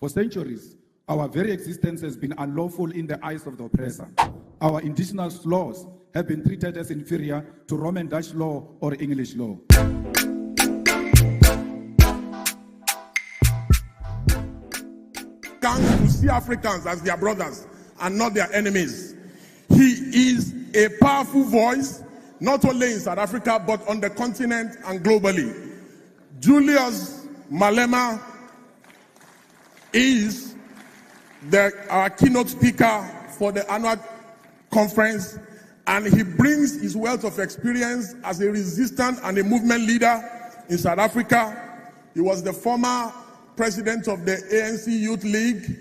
For centuries, our very existence has been unlawful in the eyes of the oppressor. Our indigenous laws have been treated as inferior to Roman Dutch law or English law. To see Africans as their brothers and not their enemies. He is a powerful voice, not only in South Africa, but on the continent and globally. Julius Malema is our keynote speaker for the annual conference, and he brings his wealth of experience as a resistance and a movement leader in South Africa. He was the former president of the ANC Youth League,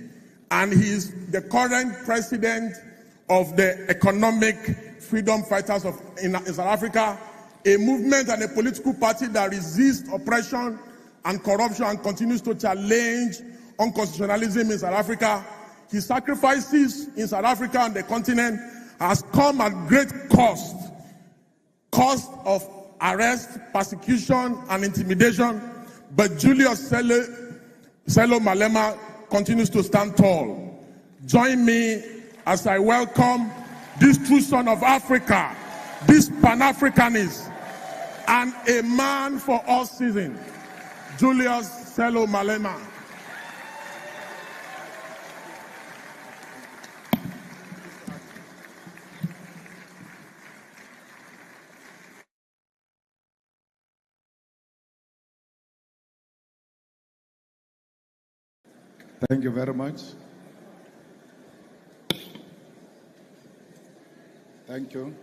and he is the current president of the Economic Freedom Fighters in South Africa, a movement and a political party that resists oppression and corruption and continues to challenge unconstitutionalism in South Africa. His sacrifices in South Africa and the continent has come at great cost of arrest, persecution, and intimidation, but Julius Malema continues to stand tall. Join me as I welcome this true son of Africa, this Pan-Africanist, and a man for all seasons, Julius Malema. Thank you very much. Thank you.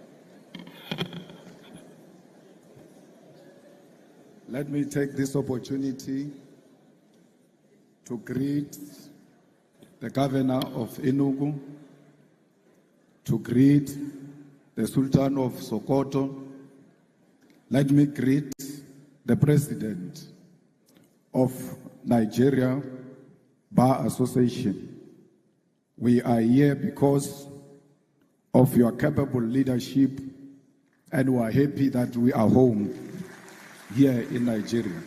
Let me take this opportunity to greet the governor of Enugu, to greet the Sultan of Sokoto. Let me greet the president of Nigeria Bar Association. We are here because of your capable leadership, and we are happy that we are home here in Nigeria.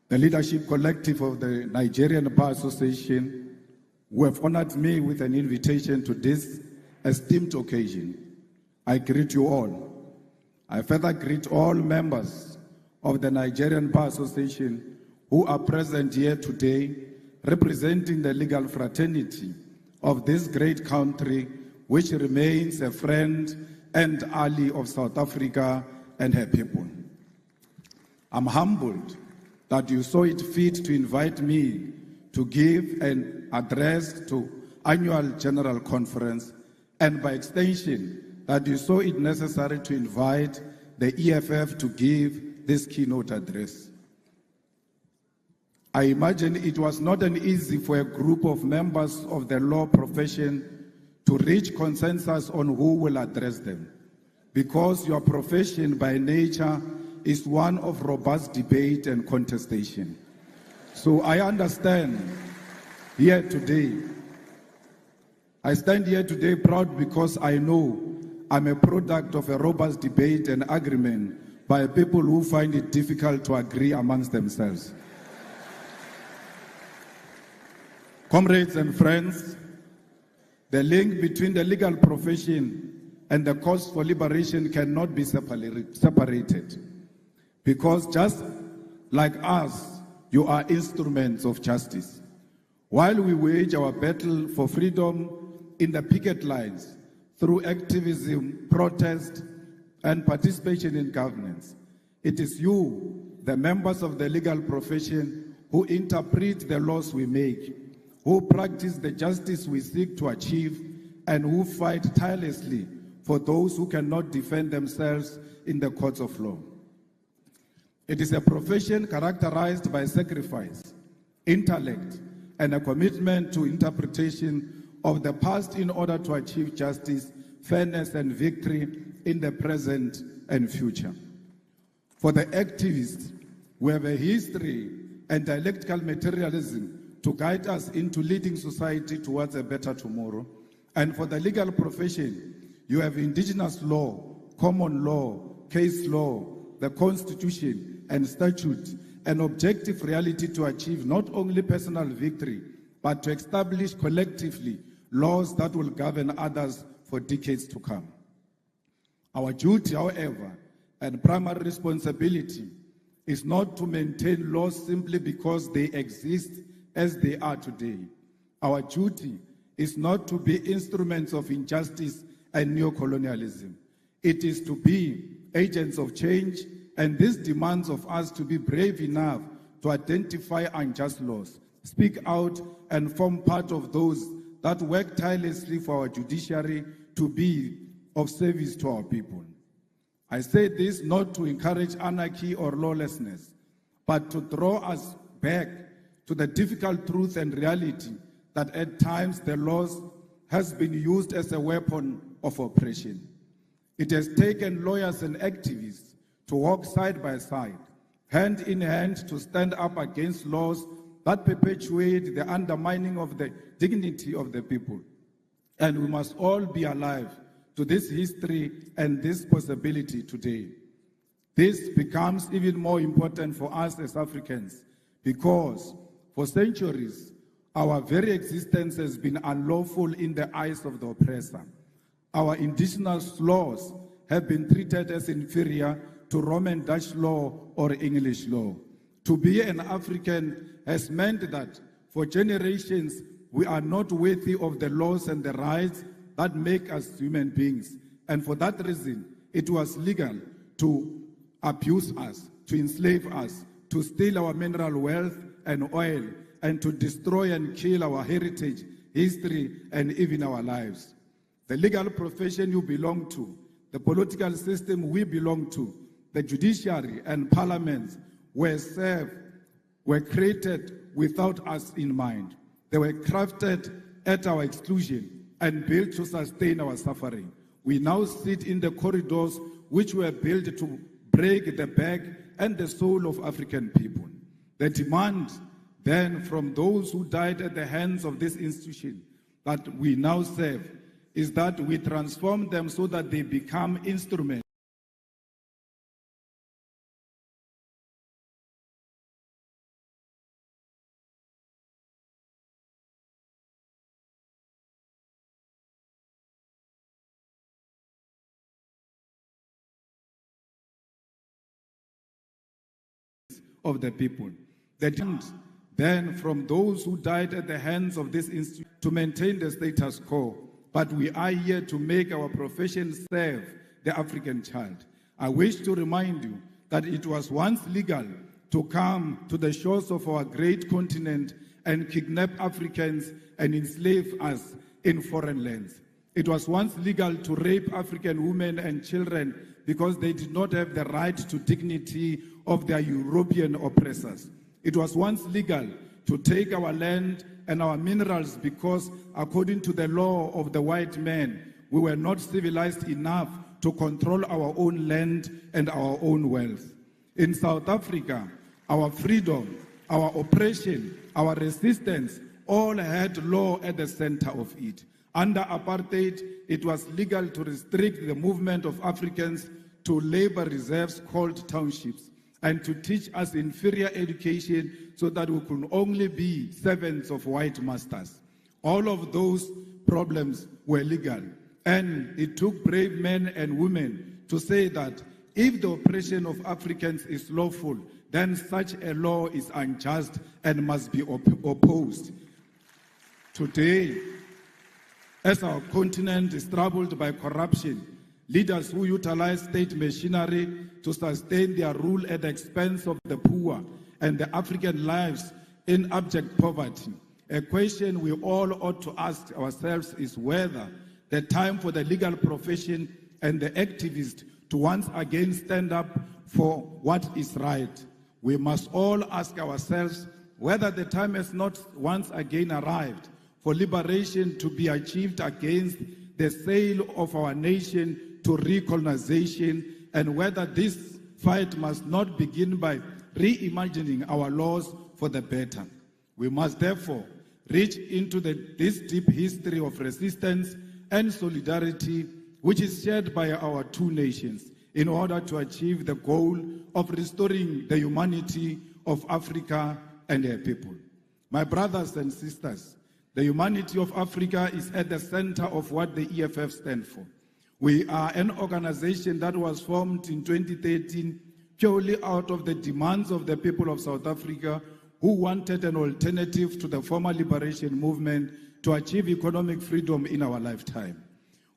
The leadership collective of the Nigerian Bar Association, who have honored me with an invitation to this esteemed occasion, I greet you all. I further greet all members of the Nigerian Bar Association who are present here today, representing the legal fraternity of this great country, which remains a friend and ally of South Africa and her people. I'm humbled that you saw it fit to invite me to give an address to annual general conference, and by extension, that you saw it necessary to invite the EFF to give this keynote address. I imagine it was not an easy for a group of members of the law profession to reach consensus on who will address them, because your profession by nature is one of robust debate and contestation. So I understand here today. I stand here today proud because I know I'm a product of a robust debate and agreement by people who find it difficult to agree amongst themselves. Comrades and friends, the link between the legal profession and the cause for liberation cannot be separated. Because just like us, you are instruments of justice. While we wage our battle for freedom in the picket lines, through activism, protest, and participation in governance, it is you, the members of the legal profession, who interpret the laws we make, who practice the justice we seek to achieve, and who fight tirelessly for those who cannot defend themselves in the courts of law. It is a profession characterized by sacrifice, intellect, and a commitment to interpretation of the past in order to achieve justice, fairness, and victory in the present and future. For the activists, we have a history and dialectical materialism to guide us into leading society towards a better tomorrow. And for the legal profession, you have indigenous law, common law, case law, the Constitution and statutes, an objective reality to achieve not only personal victory, but to establish collectively laws that will govern others for decades to come. Our duty, however, and primary responsibility is not to maintain laws simply because they exist as they are today. Our duty is not to be instruments of injustice and neocolonialism. It is to be agents of change, and this demands of us to be brave enough to identify unjust laws, speak out, and form part of those that work tirelessly for our judiciary to be of service to our people. I say this not to encourage anarchy or lawlessness, but to draw us back to the difficult truth and reality that at times the laws has been used as a weapon of oppression. It has taken lawyers and activists to walk side by side, hand in hand, to stand up against laws that perpetuate the undermining of the dignity of the people. And we must all be alive to this history and this possibility today. This becomes even more important for us as Africans because for centuries, our very existence has been unlawful in the eyes of the oppressor. Our indigenous laws have been treated as inferior to Roman Dutch law or English law. To be an African has meant that for generations we are not worthy of the laws and the rights that make us human beings. And for that reason, it was legal to abuse us, to enslave us, to steal our mineral wealth and oil, and to destroy and kill our heritage, history, and even our lives. The legal profession you belong to, the political system we belong to, the judiciary and parliaments were created without us in mind. They were crafted at our exclusion and built to sustain our suffering. We now sit in the corridors which were built to break the back and the soul of African people. The demand then from those who died at the hands of this institution that we now serve is that we transform them so that they become instruments of the people. The demand then from those who died at the hands of this institution to maintain the status quo, but we are here to make our profession serve the African child. I wish to remind you that it was once legal to come to the shores of our great continent and kidnap Africans and enslave us in foreign lands. It was once legal to rape African women and children because they did not have the right to dignity of their European oppressors. It was once legal to take our land and our minerals because, according to the law of the white man, we were not civilized enough to control our own land and our own wealth. In South Africa, our freedom, our oppression, our resistance all had law at the center of it. Under apartheid, it was legal to restrict the movement of Africans to labor reserves called townships and to teach us inferior education so that we could only be servants of white masters. All of those problems were legal, and it took brave men and women to say that if the oppression of Africans is lawful, then such a law is unjust and must be opposed. Today, as our continent is troubled by corruption, leaders who utilize state machinery to sustain their rule at the expense of the poor and the African lives in abject poverty, a question we all ought to ask ourselves is whether the time for the legal profession and the activists to once again stand up for what is right. We must all ask ourselves whether the time has not once again arrived for liberation to be achieved against the sale of our nation to recolonization, and whether this fight must not begin by reimagining our laws for the better. We must therefore reach into this deep history of resistance and solidarity which is shared by our two nations in order to achieve the goal of restoring the humanity of Africa and her people. My brothers and sisters, the humanity of Africa is at the center of what the EFF stands for. We are an organization that was formed in 2013 purely out of the demands of the people of South Africa who wanted an alternative to the former liberation movement to achieve economic freedom in our lifetime.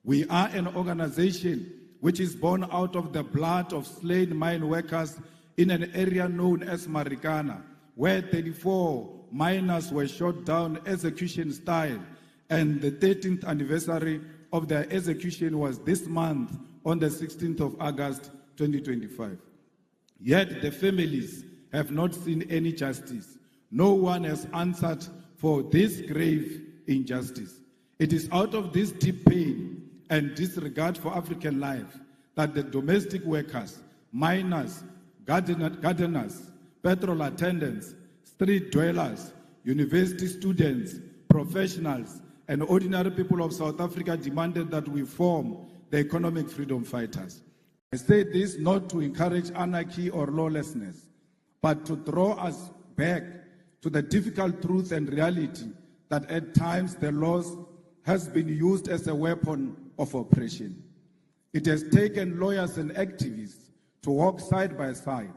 We are an organization which is born out of the blood of slain mine workers in an area known as Marikana, where 34 miners were shot down execution style, and the 13th anniversary of their execution was this month on the 16th of August 2025. Yet the families have not seen any justice. No one has answered for this grave injustice. It is out of this deep pain and disregard for African life that the domestic workers, miners, gardeners, petrol attendants, street dwellers, university students, professionals, and ordinary people of South Africa demanded that we form the economic freedom fighters. I say this not to encourage anarchy or lawlessness, but to draw us back to the difficult truth and reality that at times the laws has been used as a weapon of oppression. It has taken lawyers and activists to walk side by side,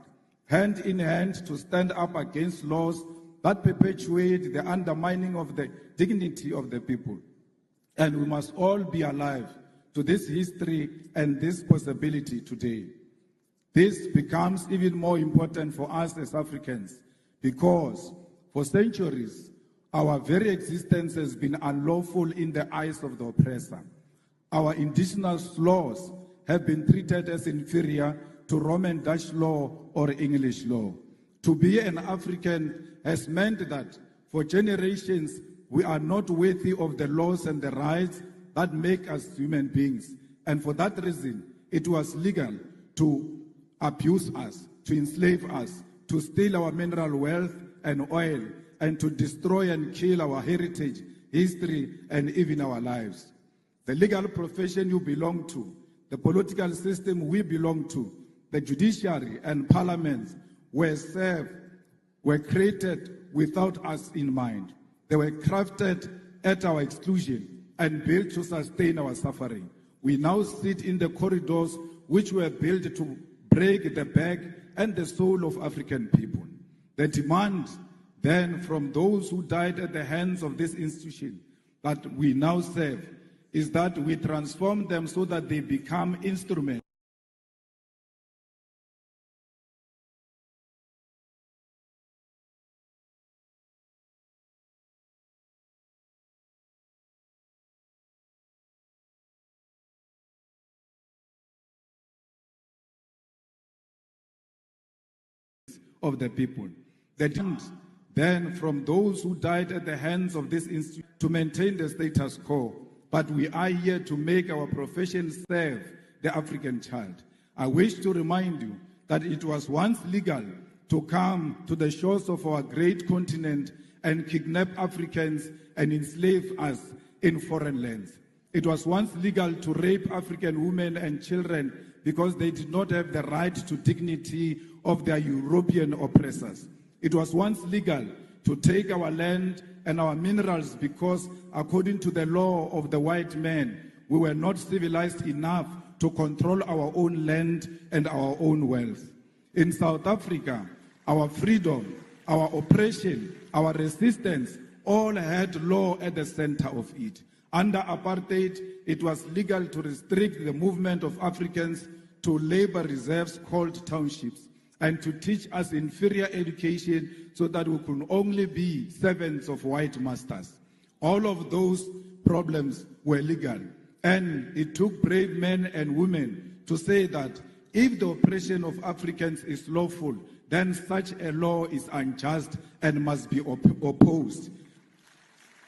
hand in hand, to stand up against laws that perpetuate the undermining of the dignity of the people. And we must all be alive to this history and this possibility today. This becomes even more important for us as Africans because for centuries, our very existence has been unlawful in the eyes of the oppressor. Our indigenous laws have been treated as inferior to Roman Dutch law or English law. To be an African has meant that for generations we are not worthy of the laws and the rights that make us human beings. And for that reason, it was legal to abuse us, to enslave us, to steal our mineral wealth and oil, and to destroy and kill our heritage, history, and even our lives. The legal profession you belong to, the political system we belong to, the judiciary and parliaments were created without us in mind. They were crafted at our exclusion and built to sustain our suffering. We now sit in the corridors which were built to break the back and the soul of African people. The demand then from those who died at the hands of this institution that we now serve is that we transform them so that they become instruments of the people. The demand then from those who died at the hands of this institute to maintain the status quo, but we are here to make our profession serve the African child. I wish to remind you that it was once legal to come to the shores of our great continent and kidnap Africans and enslave us in foreign lands. It was once legal to rape African women and children because they did not have the right to dignity of their European oppressors. It was once legal to take our land and our minerals because, according to the law of the white man, we were not civilized enough to control our own land and our own wealth. In South Africa, our freedom, our oppression, our resistance all had law at the center of it. Under apartheid, it was legal to restrict the movement of Africans to labor reserves called townships and to teach us inferior education so that we could only be servants of white masters. All of those problems were legal, and it took brave men and women to say that if the oppression of Africans is lawful, then such a law is unjust and must be opposed.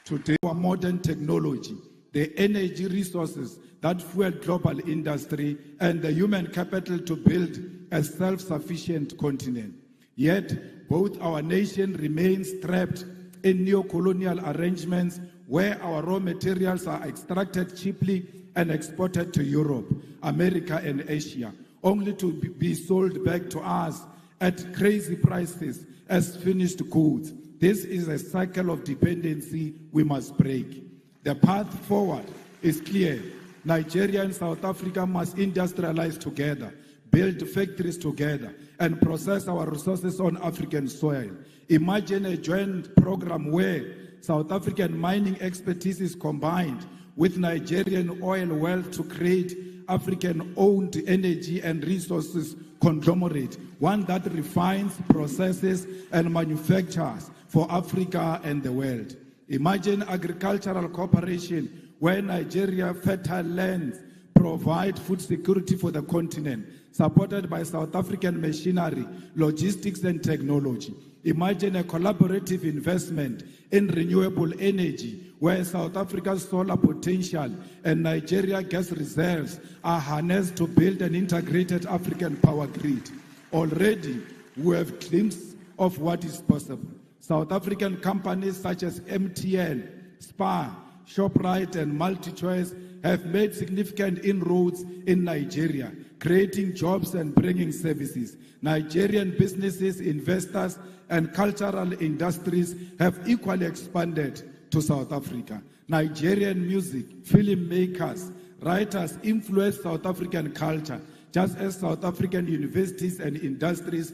Today, our modern technology, the energy resources that fuel global industry, and the human capital to build a self-sufficient continent. Yet, both our nation remains trapped in neo-colonial arrangements where our raw materials are extracted cheaply and exported to Europe, America, and Asia, only to be sold back to us at crazy prices as finished goods. This is a cycle of dependency we must break. The path forward is clear. Nigeria and South Africa must industrialize together, build factories together, and process our resources on African soil. Imagine a joint program where South African mining expertise is combined with Nigerian oil wealth to create African-owned energy and resources conglomerate, one that refines, processes, and manufactures for Africa and the world. Imagine agricultural cooperation where Nigeria fertile lands provide food security for the continent, supported by South African machinery, logistics, and technology. Imagine a collaborative investment in renewable energy where South Africa's solar potential and Nigeria gas reserves are harnessed to build an integrated African power grid. Already, we have glimpses of what is possible. South African companies such as MTN, SPAR, ShopRite, and MultiChoice have made significant inroads in Nigeria, creating jobs and bringing services. Nigerian businesses, investors, and cultural industries have equally expanded to South Africa. Nigerian music, filmmakers, writers influence South African culture, just as South African universities and industries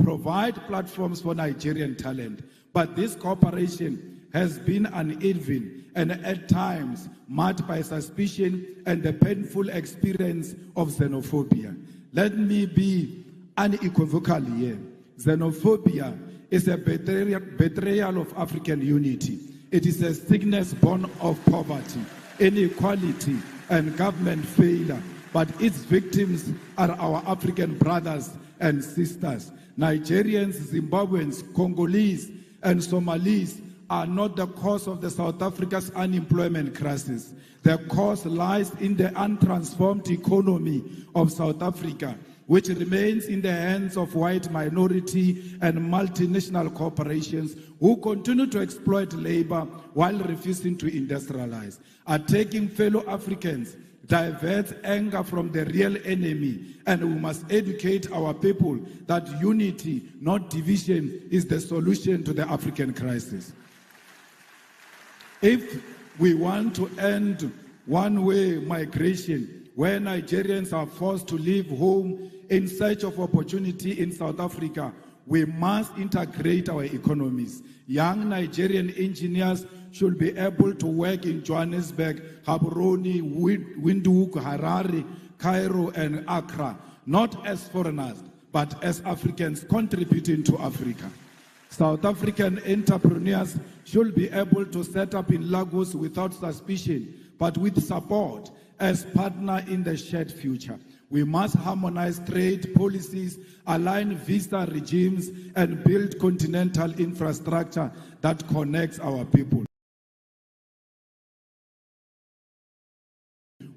provide platforms for Nigerian talent. But this cooperation has been uneven and at times marked by suspicion and the painful experience of xenophobia. Let me be unequivocal here. Xenophobia is a betrayal of African unity. It is a sickness born of poverty, inequality, and government failure. But its victims are our African brothers and sisters. Nigerians, Zimbabweans, Congolese, and Somalis are not the cause of the South Africa's unemployment crisis. The cause lies in the untransformed economy of South Africa, which remains in the hands of white minority and multinational corporations who continue to exploit labor while refusing to industrialize. Attacking fellow Africans diverts anger from the real enemy, and we must educate our people that unity, not division, is the solution to the African crisis. If we want to end one-way migration, where Nigerians are forced to leave home in search of opportunity in South Africa, we must integrate our economies. Young Nigerian engineers should be able to work in Johannesburg, Gaborone, Windhoek, Harare, Cairo, and Accra, not as foreigners, but as Africans contributing to Africa. South African entrepreneurs should be able to set up in Lagos without suspicion, but with support as partner in the shared future. We must harmonize trade policies, align visa regimes, and build continental infrastructure that connects our people.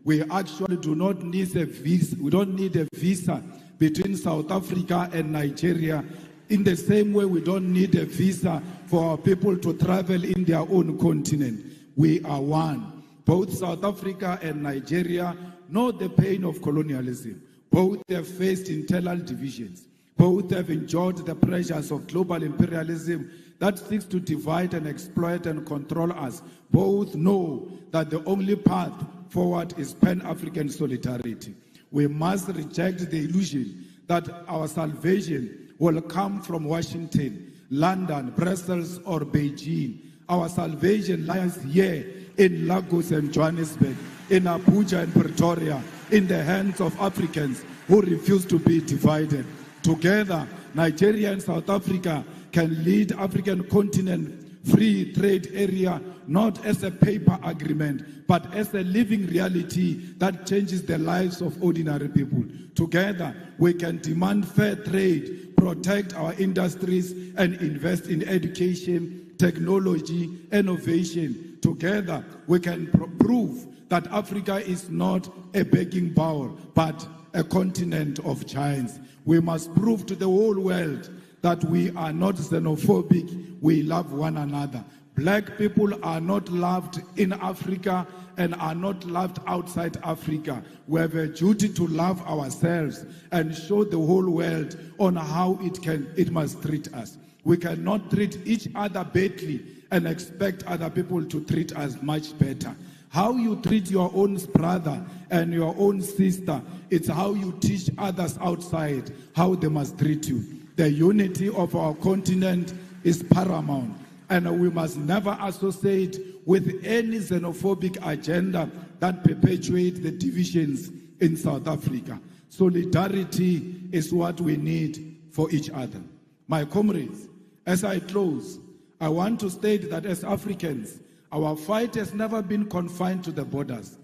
We actually do not need a visa. We don't need a visa between South Africa and Nigeria. In the same way, we don't need a visa for our people to travel in their own continent. We are one. Both South Africa and Nigeria know the pain of colonialism. Both have faced internal divisions. Both have endured the pressures of global imperialism that seeks to divide and exploit and control us. Both know that the only path forward is Pan-African solidarity. We must reject the illusion that our salvation will come from Washington, London, Brussels, or Beijing. Our salvation lies here in Lagos and Johannesburg, in Abuja and Pretoria, in the hands of Africans who refuse to be divided. Together, Nigeria and South Africa can lead African continent free trade area not as a paper agreement, but as a living reality that changes the lives of ordinary people. Together, we can demand fair trade, protect our industries, and invest in education, technology, innovation. Together, we can prove that Africa is not a begging bowl, but a continent of giants. We must prove to the whole world that we are not xenophobic, we love one another. Black people are not loved in Africa and are not loved outside Africa. We have a duty to love ourselves and show the whole world on how it must treat us. We cannot treat each other badly and expect other people to treat us much better. How you treat your own brother and your own sister, it's how you teach others outside how they must treat you. The unity of our continent is paramount, and we must never associate with any xenophobic agenda that perpetuates the divisions in South Africa. Solidarity is what we need for each other. My comrades, as I close, I want to state that as Africans, our fight has never been confined to the borders.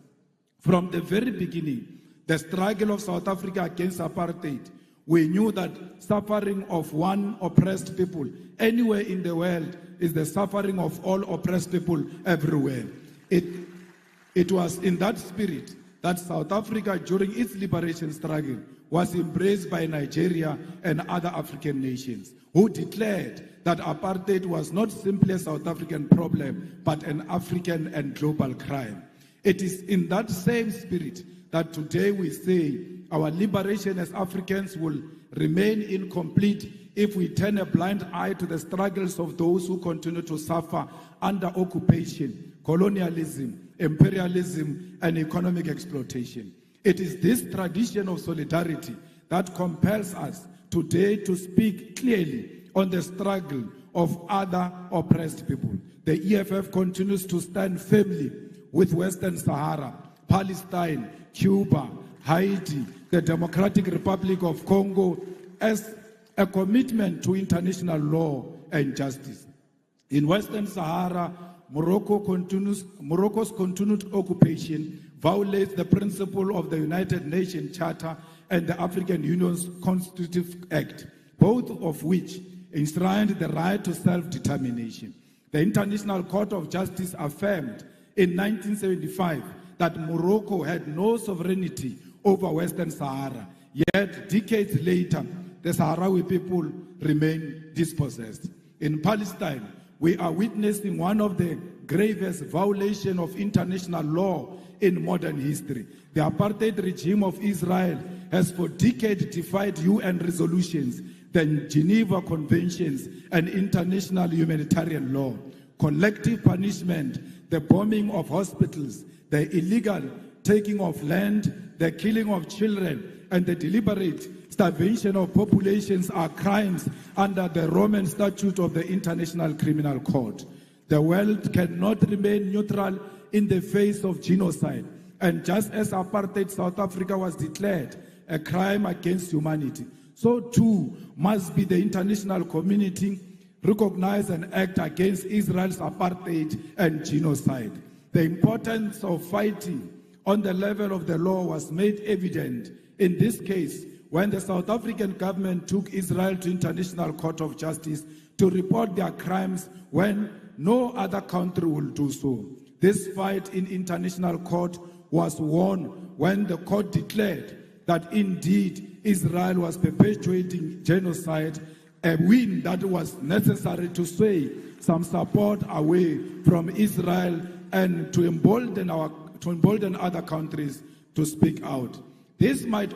From the very beginning, the struggle of South Africa against apartheid, we knew that suffering of one oppressed people anywhere in the world is the suffering of all oppressed people everywhere. It was in that spirit that South Africa, during its liberation struggle, was embraced by Nigeria and other African nations, who declared that apartheid was not simply a South African problem, but an African and global crime. It is in that same spirit that today we say our liberation as Africans will remain incomplete if we turn a blind eye to the struggles of those who continue to suffer under occupation, colonialism, imperialism, and economic exploitation. It is this tradition of solidarity that compels us today to speak clearly on the struggle of other oppressed people. The EFF continues to stand firmly with Western Sahara, Palestine, Cuba, Haiti, the Democratic Republic of Congo as a commitment to international law and justice. In Western Sahara, Morocco's continued occupation violates the principle of the United Nations Charter and the African Union's Constitutive Act, both of which enshrined the right to self-determination. The International Court of Justice affirmed in 1975 that Morocco had no sovereignty over Western Sahara, yet decades later, the Sahrawi people remain dispossessed. In Palestine, we are witnessing one of the gravest violations of international law in modern history. The apartheid regime of Israel has for decades defied UN resolutions, the Geneva Conventions, and international humanitarian law. Collective punishment, the bombing of hospitals, the illegal taking of land, the killing of children, and the deliberate starvation of populations are crimes under the Roman Statute of the International Criminal Court. The world cannot remain neutral in the face of genocide. And just as apartheid South Africa was declared a crime against humanity, so too must be the international community recognize and act against Israel's apartheid and genocide. The importance of fighting on the level of the law was made evident in this case when the South African government took Israel to International Court of Justice to report their crimes when no other country will do so. This fight in international court was won when the court declared that indeed Israel was perpetuating genocide, a win that was necessary to sway some support away from Israel and to embolden other countries to speak out. This fight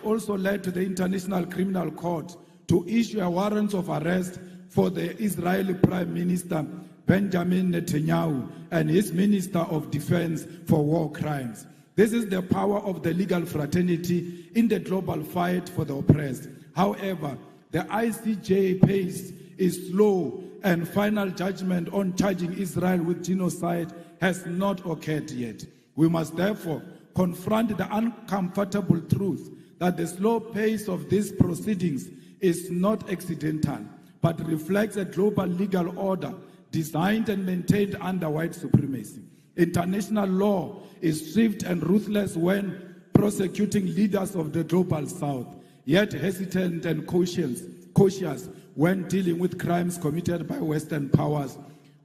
also led to the International Criminal Court to issue a warrant of arrest for the Israeli Prime Minister Benjamin Netanyahu and his Minister of Defense for war crimes. This is the power of the legal fraternity in the global fight for the oppressed. However, the ICJ pace is slow and final judgment on charging Israel with genocide has not occurred yet. We must therefore confront the uncomfortable truth that the slow pace of these proceedings is not accidental, but reflects a global legal order designed and maintained under white supremacy. International law is swift and ruthless when prosecuting leaders of the global south, yet hesitant and cautious when dealing with crimes committed by Western powers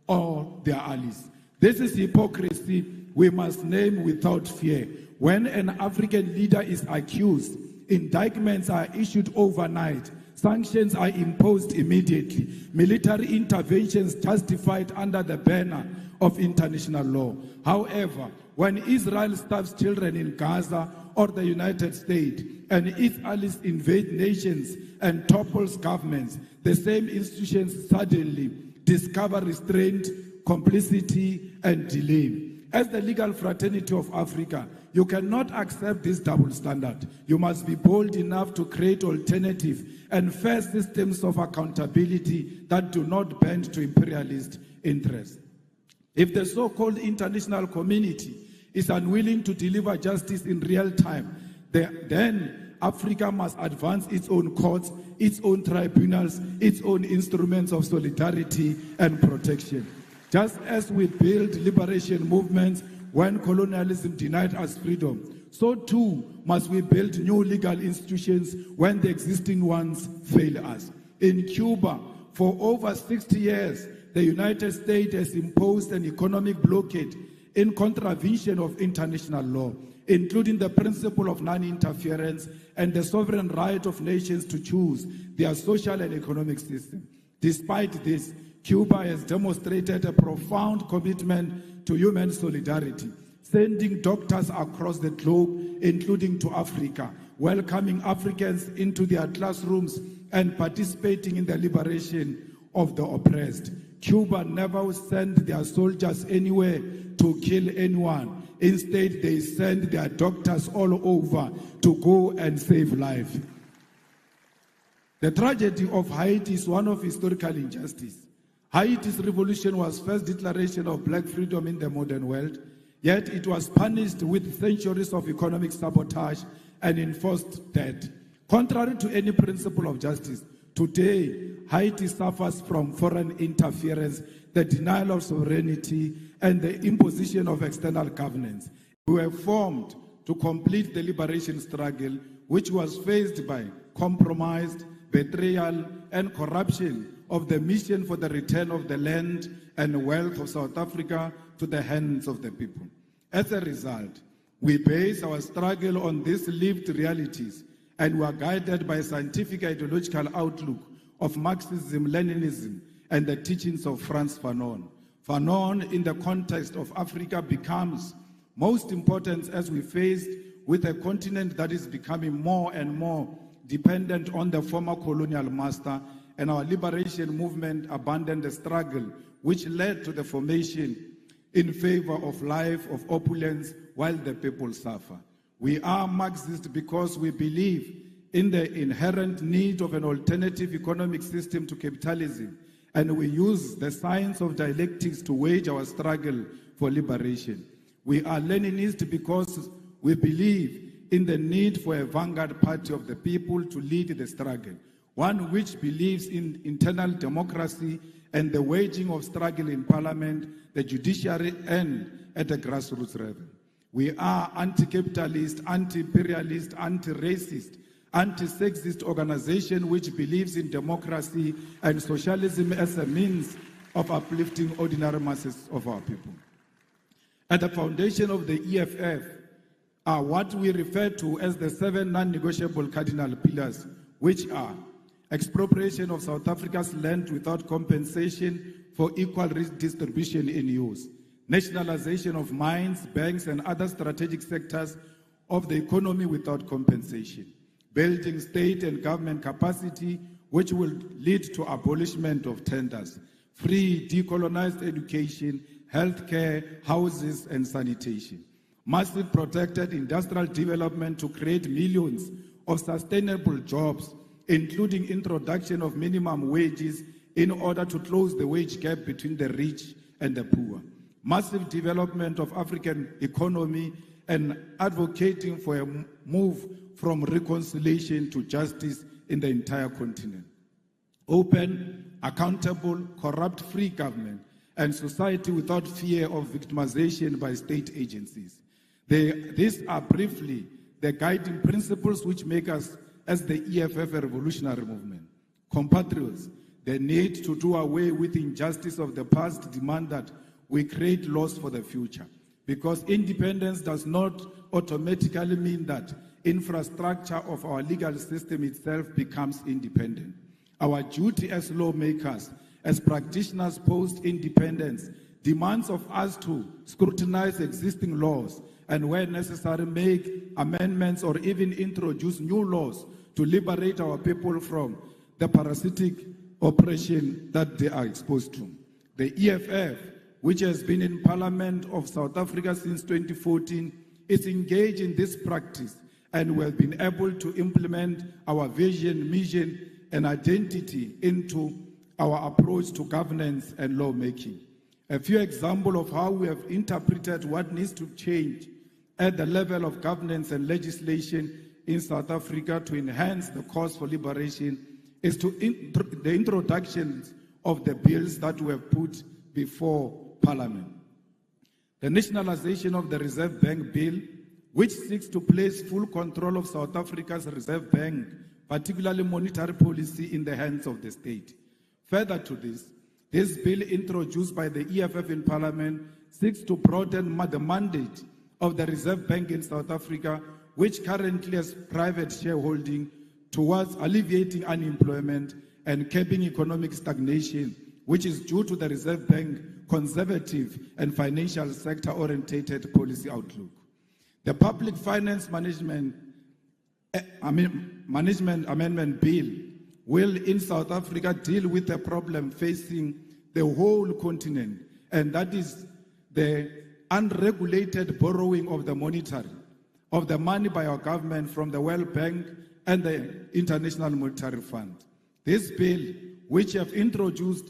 or their allies. This is hypocrisy we must name without fear. When an African leader is accused, indictments are issued overnight, Sanctions are imposed immediately. Military interventions justified under the banner of international law. However, when Israel starves children in Gaza or the United States and its allies invade nations and topples governments, the same institutions suddenly discover restraint, complicity, and delay. As the legal fraternity of Africa, you cannot accept this double standard. You must be bold enough to create alternative and fair systems of accountability that do not bend to imperialist interests. If the so-called international community is unwilling to deliver justice in real time, then Africa must advance its own courts, its own tribunals, its own instruments of solidarity and protection. Just as we build liberation movements when colonialism denied us freedom, so too must we build new legal institutions when the existing ones fail us. In Cuba, for over 60 years, the United States has imposed an economic blockade in contravention of international law, including the principle of non-interference and the sovereign right of nations to choose their social and economic system. Despite this, Cuba has demonstrated a profound commitment to human solidarity, sending doctors across the globe, including to Africa, welcoming Africans into their classrooms and participating in the liberation of the oppressed. Cuba never sent their soldiers anywhere to kill anyone. Instead, they send their doctors all over to go and save life. The tragedy of Haiti is one of historical injustice. Haiti's revolution was first declaration of black freedom in the modern world, yet it was punished with centuries of economic sabotage and enforced debt. Contrary to any principle of justice, today, Haiti suffers from foreign interference, the denial of sovereignty, and the imposition of external governance. We were formed to complete the liberation struggle, which was faced by compromise, betrayal, and corruption of the mission for the return of the land and wealth of South Africa to the hands of the people. As a result, we base our struggle on these lived realities, and we are guided by a scientific ideological outlook of Marxism, Leninism, and the teachings of Frantz Fanon. Fanon, in the context of Africa, becomes most important as we faced with a continent that is becoming more and more dependent on the former colonial master, and our liberation movement abandoned the struggle which led to the formation in favor of life of opulence while the people suffer. We are Marxist because we believe in the inherent need of an alternative economic system to capitalism, and we use the science of dialectics to wage our struggle for liberation. We are Leninist because we believe in the need for a vanguard party of the people to lead the struggle, one which believes in internal democracy and the waging of struggle in parliament, the judiciary, and at the grassroots level. We are anti-capitalist, anti-imperialist, anti-racist, anti-sexist organization which believes in democracy and socialism as a means of uplifting ordinary masses of our people. At the foundation of the EFF are what we refer to as the 7 non-negotiable cardinal pillars, which are expropriation of South Africa's land without compensation for equal redistribution in use, nationalization of mines, banks, and other strategic sectors of the economy without compensation, building state and government capacity, which will lead to abolishment of tenders, free decolonized education, healthcare, houses, and sanitation, massive protected industrial development to create millions of sustainable jobs, including introduction of minimum wages in order to close the wage gap between the rich and the poor, massive development of African economy, and advocating for a move from reconciliation to justice in the entire continent. Open, accountable, corrupt-free government, and society without fear of victimization by state agencies. These are briefly the guiding principles which make us, as the EFF, a revolutionary movement. Compatriots, the need to do away with injustice of the past demand that we create laws for the future, because independence does not automatically mean that infrastructure of our legal system itself becomes independent. Our duty as lawmakers, as practitioners post-independence, demands of us to scrutinize existing laws and where necessary make amendments or even introduce new laws to liberate our people from the parasitic oppression that they are exposed to. The EFF, which has been in Parliament of South Africa since 2014, is engaged in this practice, and we have been able to implement our vision, mission, and identity into our approach to governance and lawmaking. A few examples of how we have interpreted what needs to change at the level of governance and legislation in South Africa to enhance the cause for liberation is the introduction of the bills that we have put before Parliament. The nationalization of the Reserve Bank Bill, which seeks to place full control of South Africa's Reserve Bank, particularly monetary policy, in the hands of the state. Further to this bill introduced by the EFF in Parliament seeks to broaden the mandate of the Reserve Bank in South Africa, which currently has private shareholding, towards alleviating unemployment and curbing economic stagnation, which is due to the Reserve Bank conservative and financial sector-orientated policy outlook. The Public Finance Management Amendment Bill will in South Africa deal with a problem facing the whole continent, and that is the unregulated borrowing of the money by our government from the World Bank and the International Monetary Fund. This bill, which we have introduced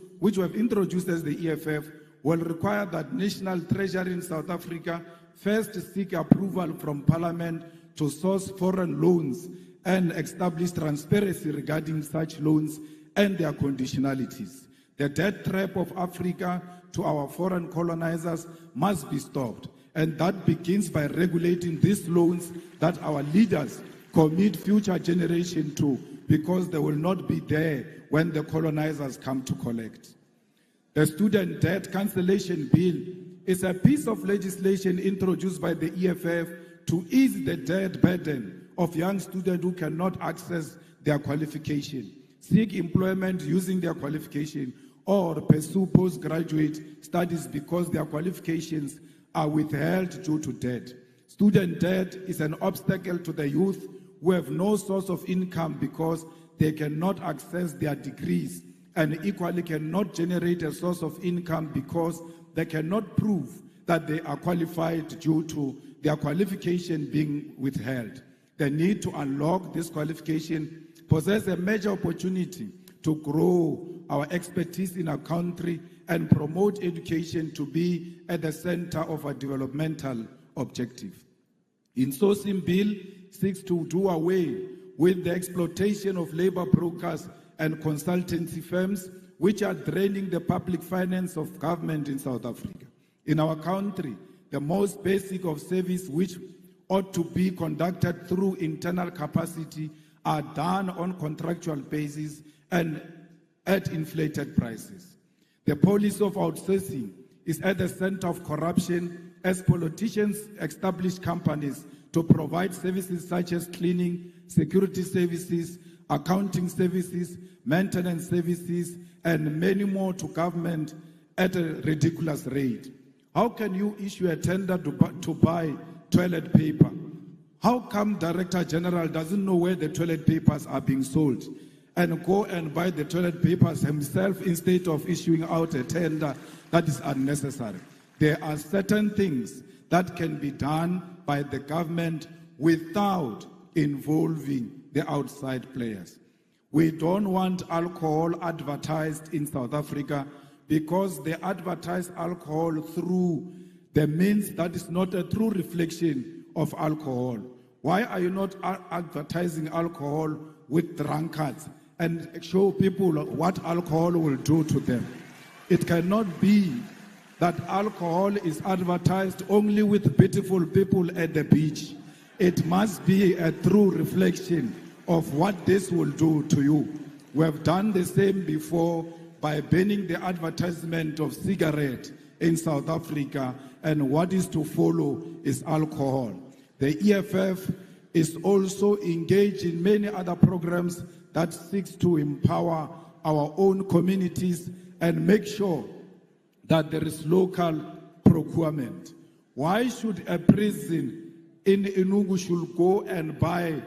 as the EFF, will require that National Treasury in South Africa first seek approval from Parliament to source foreign loans and establish transparency regarding such loans and their conditionalities. The debt trap of Africa to our foreign colonizers must be stopped, and that begins by regulating these loans that our leaders commit future generations to, because they will not be there when the colonizers come to collect. The Student Debt Cancellation Bill is a piece of legislation introduced by the EFF to ease the debt burden of young students who cannot access their qualification, seek employment using their qualification, or pursue postgraduate studies because their qualifications are withheld due to debt. Student debt is an obstacle to the youth who have no source of income because they cannot access their degrees, and equally cannot generate a source of income because they cannot prove that they are qualified due to their qualification being withheld. The need to unlock this qualification possesses a major opportunity to grow our expertise in our country and promote education to be at the center of our developmental objective. Insourcing Bill seeks to do away with the exploitation of labor brokers and consultancy firms which are draining the public finance of government in South Africa. In our country, the most basic of service which ought to be conducted through internal capacity are done on contractual basis and at inflated prices. The policy of outsourcing is at the center of corruption as politicians establish companies to provide services such as cleaning, security services, accounting services, maintenance services, and many more to government at a ridiculous rate. How can you issue a tender to buy toilet paper? How come Director General doesn't know where the toilet papers are being sold and go and buy the toilet papers himself instead of issuing out a tender that is unnecessary? There are certain things that can be done by the government without involving the outside players. We don't want alcohol advertised in South Africa because they advertise alcohol through the means that is not a true reflection of alcohol. Why are you not advertising alcohol with drunkards and show people what alcohol will do to them? It cannot be that alcohol is advertised only with beautiful people at the beach. It must be a true reflection of what this will do to you. We have done the same before by banning the advertisement of cigarette in South Africa, and what is to follow is alcohol. The EFF is also engaged in many other programs that seeks to empower our own communities and make sure that there is local procurement. Why should a prison in Enugu should go and buy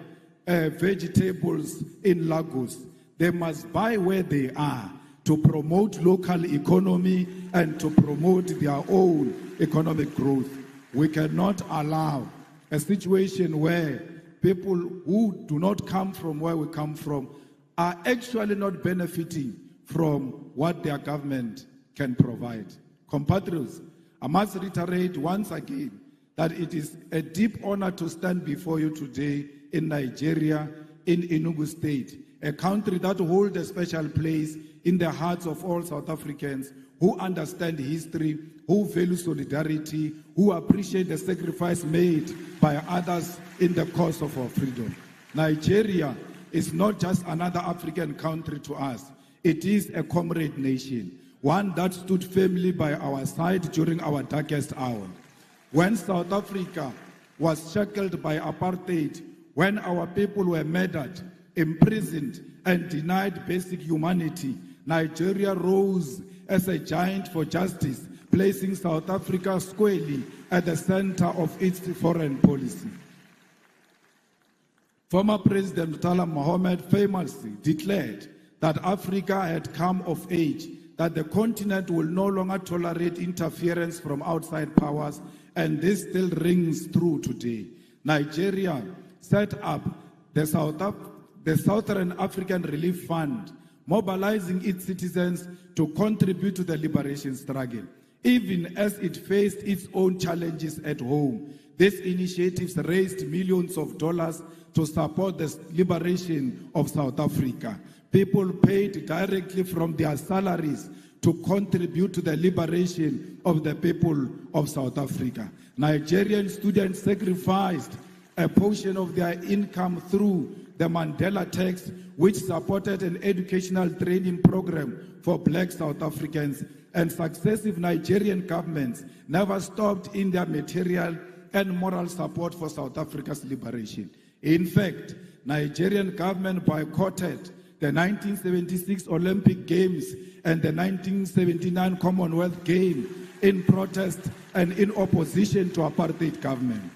vegetables in Lagos? They must buy where they are to promote local economy and to promote their own economic growth. We cannot allow a situation where people who do not come from where we come from are actually not benefiting from what their government can provide. Compatriots, I must reiterate once again that it is a deep honor to stand before you today in Nigeria, in Enugu State, a country that holds a special place in the hearts of all South Africans who understand history, who value solidarity, who appreciate the sacrifice made by others in the cause of our freedom. Nigeria is not just another African country to us. It is a comrade nation, one that stood firmly by our side during our darkest hour. When South Africa was shackled by apartheid, when our people were murdered, imprisoned, and denied basic humanity, Nigeria rose as a giant for justice, placing South Africa squarely at the center of its foreign policy. Former President Murtala Mohammed famously declared that Africa had come of age, that the continent will no longer tolerate interference from outside powers, and this still rings true today. Nigeria set up the Southern African Relief Fund, mobilizing its citizens to contribute to the liberation struggle. Even as it faced its own challenges at home, these initiatives raised millions of dollars to support the liberation of South Africa. People paid directly from their salaries to contribute to the liberation of the people of South Africa. Nigerian students sacrificed a portion of their income through the Mandela Tax, which supported an educational training program for black South Africans, and successive Nigerian governments never stopped in their material and moral support for South Africa's liberation. In fact, Nigerian government boycotted the 1976 Olympic Games and the 1979 Commonwealth Games in protest and in opposition to apartheid government.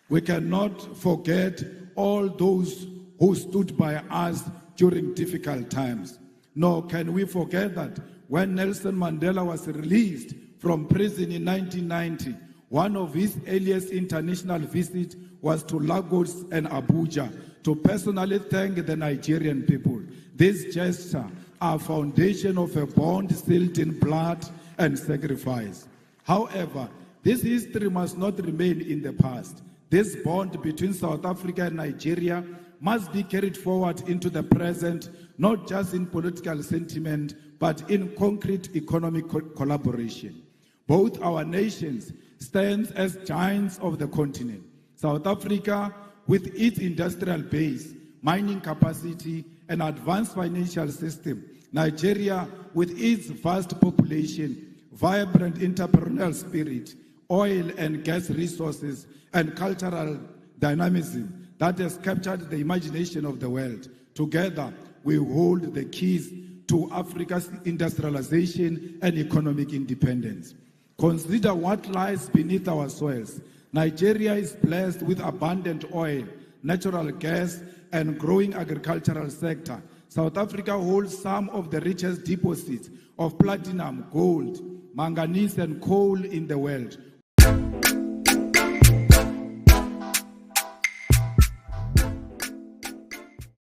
We cannot forget all those who stood by us during difficult times. Nor can we forget that when Nelson Mandela was released from prison in 1990, one of his earliest international visits was to Lagos and Abuja to personally thank the Nigerian people. This gesture, a foundation of a bond sealed in blood and sacrifice. However, this history must not remain in the past. This bond between South Africa and Nigeria must be carried forward into the present, not just in political sentiment, but in concrete economic collaboration. Both our nations stand as giants of the continent. South Africa, with its industrial base, mining capacity, and advanced financial system. Nigeria, with its vast population, vibrant entrepreneurial spirit, oil and gas resources, and cultural dynamism that has captured the imagination of the world. Together, we hold the keys to Africa's industrialization and economic independence. Consider what lies beneath our soils. Nigeria is blessed with abundant oil, natural gas, and growing agricultural sector. South Africa holds some of the richest deposits of platinum, gold, manganese, and coal in the world.